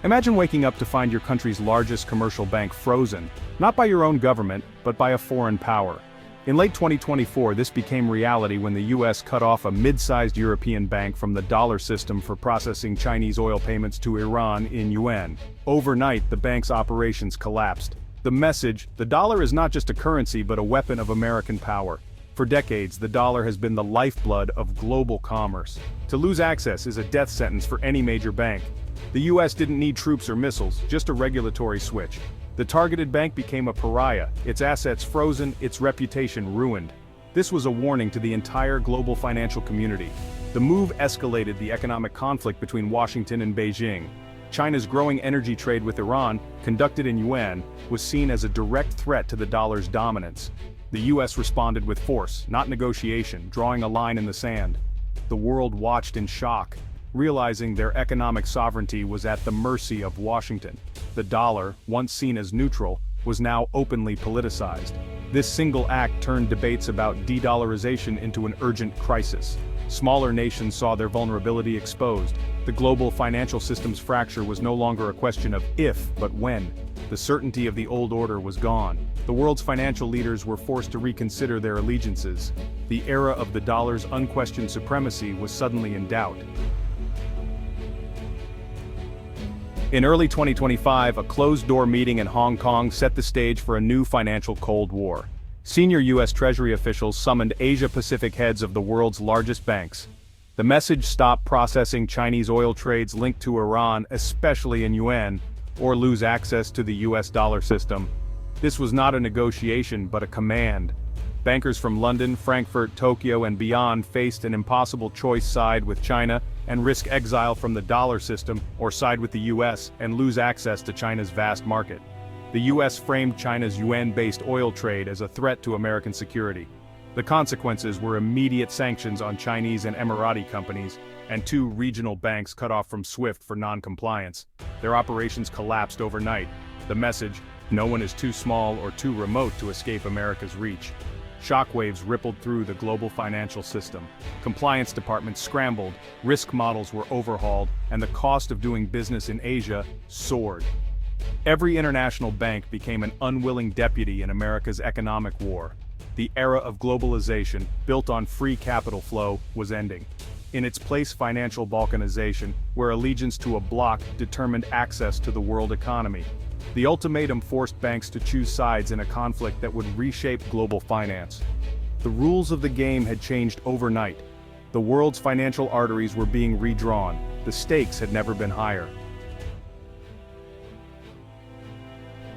Imagine waking up to find your country's largest commercial bank frozen, not by your own government, but by a foreign power. In late 2024, this became reality when the US cut off a mid-sized European bank from the dollar system for processing Chinese oil payments to Iran in yuan. Overnight, the bank's operations collapsed. The message: the dollar is not just a currency but a weapon of American power. For decades, the dollar has been the lifeblood of global commerce. To lose access is a death sentence for any major bank. The US didn't need troops or missiles, just a regulatory switch. The targeted bank became a pariah, its assets frozen, its reputation ruined. This was a warning to the entire global financial community. The move escalated the economic conflict between Washington and Beijing. China's growing energy trade with Iran, conducted in yuan, was seen as a direct threat to the dollar's dominance. The US responded with force, not negotiation, drawing a line in the sand. The world watched in shock, realizing their economic sovereignty was at the mercy of Washington. The dollar, once seen as neutral, was now openly politicized. This single act turned debates about de-dollarization into an urgent crisis. Smaller nations saw their vulnerability exposed. The global financial system's fracture was no longer a question of if, but when. The certainty of the old order was gone. The world's financial leaders were forced to reconsider their allegiances. The era of the dollar's unquestioned supremacy was suddenly in doubt. In early 2025, a closed-door meeting in Hong Kong set the stage for a new financial Cold War. Senior US Treasury officials summoned Asia-Pacific heads of the world's largest banks. The message: stop processing Chinese oil trades linked to Iran, especially in yuan, or lose access to the US dollar system. This was not a negotiation but a command. Bankers from London, Frankfurt, Tokyo, and beyond faced an impossible choice: side with China and risk exile from the dollar system, or side with the US and lose access to China's vast market. The US framed China's yuan-based oil trade as a threat to American security. The consequences were immediate sanctions on Chinese and Emirati companies, and 2 regional banks cut off from SWIFT for non-compliance. Their operations collapsed overnight. The message: no one is too small or too remote to escape America's reach. Shockwaves rippled through the global financial system. Compliance departments scrambled, risk models were overhauled, and the cost of doing business in Asia soared. Every international bank became an unwilling deputy in America's economic war. The era of globalization, built on free capital flow, was ending. In its place, financial balkanization, where allegiance to a bloc determined access to the world economy. The ultimatum forced banks to choose sides in a conflict that would reshape global finance. The rules of the game had changed overnight. The world's financial arteries were being redrawn. The stakes had never been higher.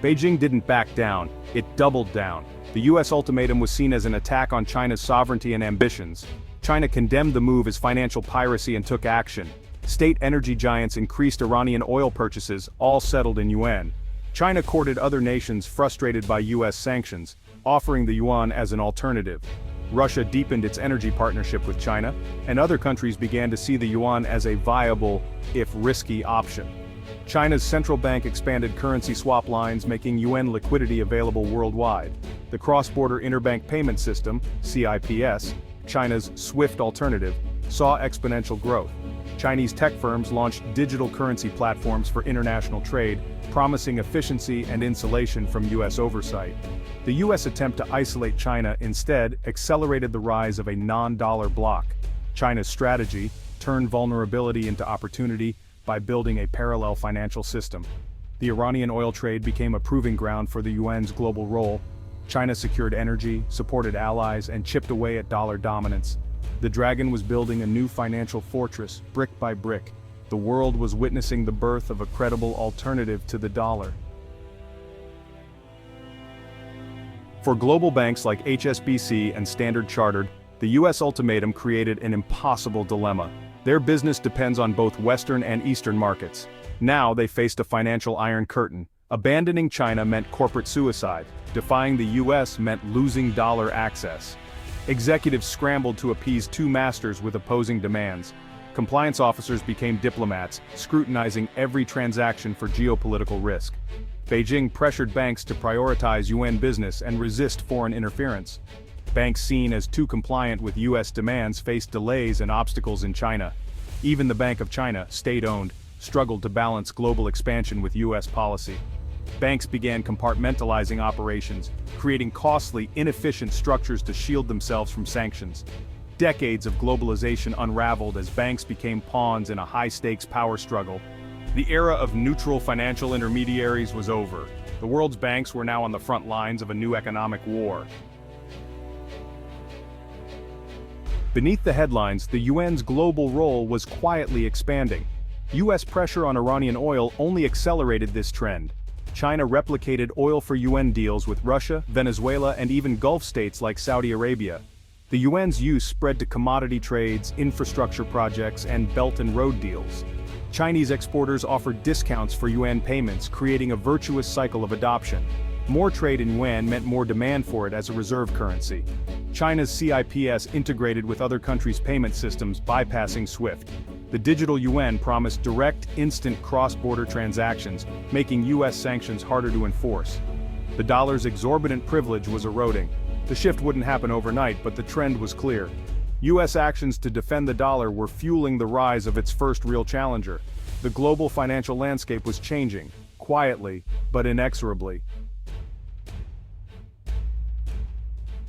Beijing didn't back down, it doubled down. The US ultimatum was seen as an attack on China's sovereignty and ambitions. China condemned the move as financial piracy and took action. State energy giants increased Iranian oil purchases, all settled in yuan. China courted other nations frustrated by US sanctions, offering the yuan as an alternative. Russia deepened its energy partnership with China, and other countries began to see the yuan as a viable, if risky, option. China's central bank expanded currency swap lines, making yuan liquidity available worldwide. The cross-border interbank payment system, CIPS, China's SWIFT alternative, saw exponential growth. Chinese tech firms launched digital currency platforms for international trade, promising efficiency and insulation from US oversight. The US attempt to isolate China instead accelerated the rise of a non-dollar bloc. China's strategy turned vulnerability into opportunity by building a parallel financial system. The Iranian oil trade became a proving ground for the yuan's global role. China secured energy, supported allies, and chipped away at dollar dominance. The dragon was building a new financial fortress, brick by brick. The world was witnessing the birth of a credible alternative to the dollar. For global banks like HSBC and Standard Chartered, the US ultimatum created an impossible dilemma. Their business depends on both Western and Eastern markets. Now they faced a financial iron curtain. Abandoning China meant corporate suicide. Defying the US meant losing dollar access. Executives scrambled to appease 2 masters with opposing demands. Compliance officers became diplomats, scrutinizing every transaction for geopolitical risk. Beijing pressured banks to prioritize yuan business and resist foreign interference. Banks seen as too compliant with US demands faced delays and obstacles in China. Even the Bank of China, state-owned, struggled to balance global expansion with US policy. Banks began compartmentalizing operations, creating costly, inefficient structures to shield themselves from sanctions. Decades of globalization unraveled as banks became pawns in a high-stakes power struggle. The era of neutral financial intermediaries was over. The world's banks were now on the front lines of a new economic war. Beneath the headlines, the yuan's global role was quietly expanding. US pressure on Iranian oil only accelerated this trend. China replicated oil for yuan deals with Russia, Venezuela, and even Gulf states like Saudi Arabia. The yuan's use spread to commodity trades, infrastructure projects, and Belt and Road deals. Chinese exporters offered discounts for yuan payments, creating a virtuous cycle of adoption. More trade in yuan meant more demand for it as a reserve currency. China's CIPS integrated with other countries' payment systems, bypassing SWIFT. The digital yuan promised direct, instant cross-border transactions, making US sanctions harder to enforce. The dollar's exorbitant privilege was eroding. The shift wouldn't happen overnight, but the trend was clear. US actions to defend the dollar were fueling the rise of its first real challenger. The global financial landscape was changing, quietly, but inexorably.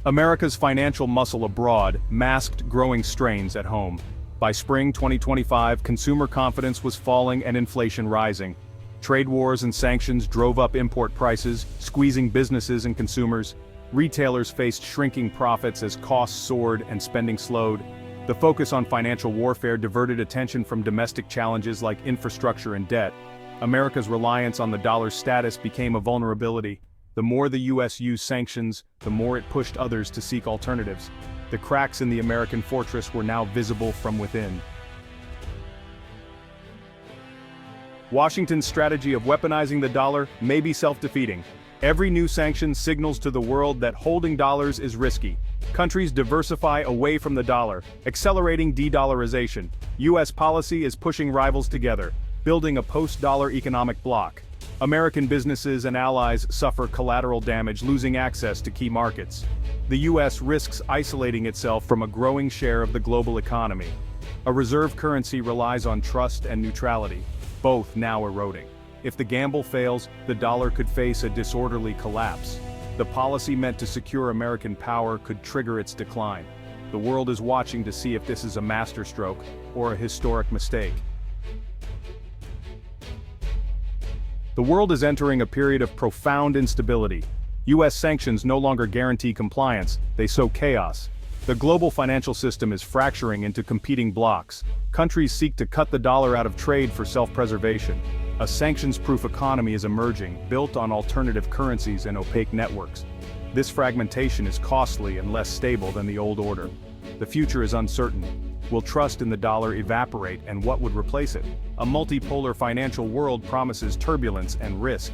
America's financial muscle abroad masked growing strains at home. By spring 2025, consumer confidence was falling and inflation rising. Trade wars and sanctions drove up import prices, squeezing businesses and consumers. Retailers faced shrinking profits as costs soared and spending slowed. The focus on financial warfare diverted attention from domestic challenges like infrastructure and debt. America's reliance on the dollar's status became a vulnerability. The more the US used sanctions, the more it pushed others to seek alternatives. The cracks in the American fortress were now visible from within. Washington's strategy of weaponizing the dollar may be self-defeating. Every new sanction signals to the world that holding dollars is risky. Countries diversify away from the dollar, accelerating de-dollarization. US policy is pushing rivals together, building a post-dollar economic bloc. American businesses and allies suffer collateral damage, losing access to key markets. The US risks isolating itself from a growing share of the global economy. A reserve currency relies on trust and neutrality, both now eroding. If the gamble fails, the dollar could face a disorderly collapse. The policy meant to secure American power could trigger its decline. The world is watching to see if this is a masterstroke or a historic mistake. The world is entering a period of profound instability. US sanctions no longer guarantee compliance, they sow chaos. The global financial system is fracturing into competing blocs. Countries seek to cut the dollar out of trade for self-preservation. A sanctions-proof economy is emerging, built on alternative currencies and opaque networks. This fragmentation is costly and less stable than the old order. The future is uncertain. Will trust in the dollar evaporate, and what would replace it? A multipolar financial world promises turbulence and risk.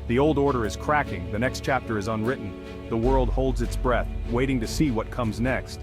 The old order is cracking, the next chapter is unwritten. The world holds its breath, waiting to see what comes next.